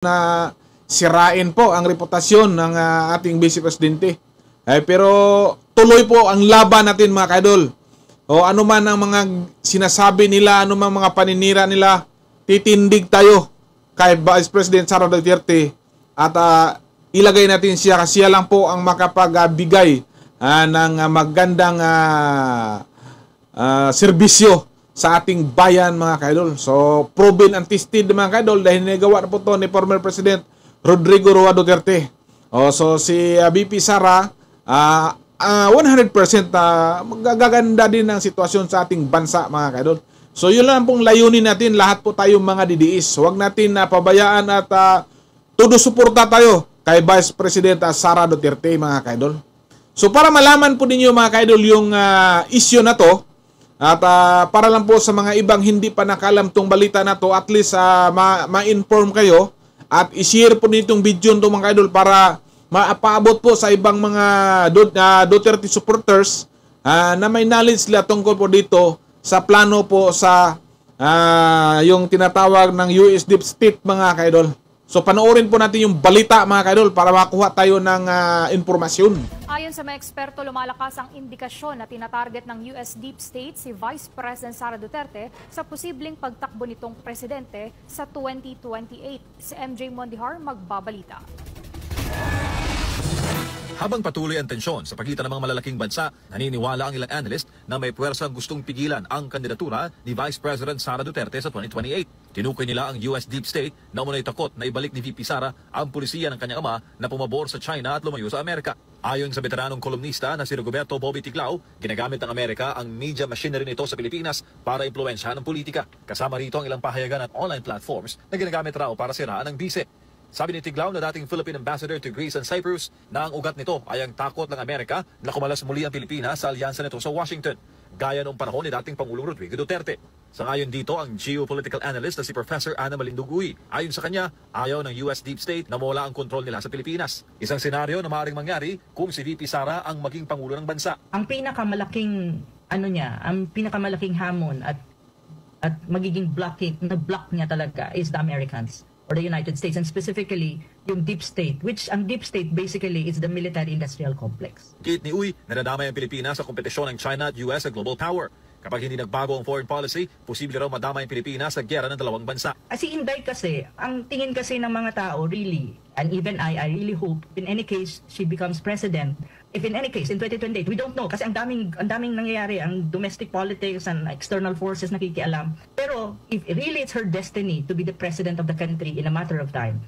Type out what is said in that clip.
na sirain po ang reputasyon ng ating Vice Presidente. Pero tuloy po ang laban natin mga kaidol. O ano man ang mga sinasabi nila, ano man mga paninira nila, titindig tayo kay Vice President Sara Duterte at ilagay natin siya kasi siya lang po ang makapagbigay ng magandang serbisyo sa ating bayan mga kaidol. So, proven and tested mga kaidol dahil nagawa na po ito ni former President Rodrigo Roa Duterte. So, si VP Sara, 100% magaganda din ang sitwasyon sa ating bansa mga kaidol. So, yun lang pong layunin natin, lahat po tayong mga didiis. Huwag natin pabayaan at todo suporta tayo kay Vice President Sara Duterte mga kaidol. So, para malaman po ninyo mga kaidol yung issue na to, at para lang po sa mga ibang hindi pa nakalam tong balita na to, at least ma-inform kayo at i-share po nitong video nito mga kaidol para mapaabot po sa ibang mga Duterte supporters na may knowledge sila tungkol po dito sa plano po sa yung tinatawag ng US Deep State mga kaidol. So panoorin po natin yung balita mga kaidol para makuha tayo ng informasyon. Ayon sa mga eksperto, lumalakas ang indikasyon na tinatarget ng US Deep State si Vice President Sara Duterte sa posibleng pagtakbo nitong presidente sa 2028. Si MJ Mondihar magbabalita. Habang patuloy ang tensyon sa pagitan ng mga malalaking bansa, naniniwala ang ilang analyst na may puwersang gustong pigilan ang kandidatura ni Vice President Sara Duterte sa 2028. Tinukoy nila ang US Deep State na umunay takot na ibalik ni VP Sara ang pulisiya ng kanyang ama na pumabor sa China at lumayo sa Amerika. Ayon sa veteranong kolumnista na si Rigoberto Bobby Tiglao, ginagamit ng Amerika ang media machinery nito sa Pilipinas para impluwensyahan ang politika. Kasama rito ang ilang pahayagan at online platforms na ginagamit raw para siraan ang bise. Sabi ni Tiglao na dating Philippine Ambassador to Greece and Cyprus na ang ugat nito ay ang takot ng Amerika na kumalas muli ang Pilipinas sa alyansa nito sa Washington, gaya noong panahon ni dating Pangulong Rodrigo Duterte. Sangayon dito ang geopolitical analyst na si Professor Ana Malinduguy. Ayon sa kanya, ayaw ng US Deep State na mawala ang kontrol nila sa Pilipinas. Isang senaryo na maaaring mangyari kung si VP Sara ang maging Pangulo ng bansa. Ang pinakamalaking ang pinakamalaking hamon at magiging block niya talaga is the Americans or the United States, and specifically yung Deep State, which ang Deep State basically is the military-industrial complex. Giit ni Uy, nadadamay ang Pilipinas sa kompetisyon ng China at US sa global power. Kapag hindi nagbago ang foreign policy, posible raw madamay ang Pilipinas sa giyera ng dalawang bansa. Si Inday kasi, ang tingin kasi ng mga tao really, and even I really hope, in any case, she becomes president. If in any case, in 2028, we don't know kasi ang daming nangyayari, ang domestic politics and external forces nakikialam. Pero if really it's her destiny to be the president of the country in a matter of time,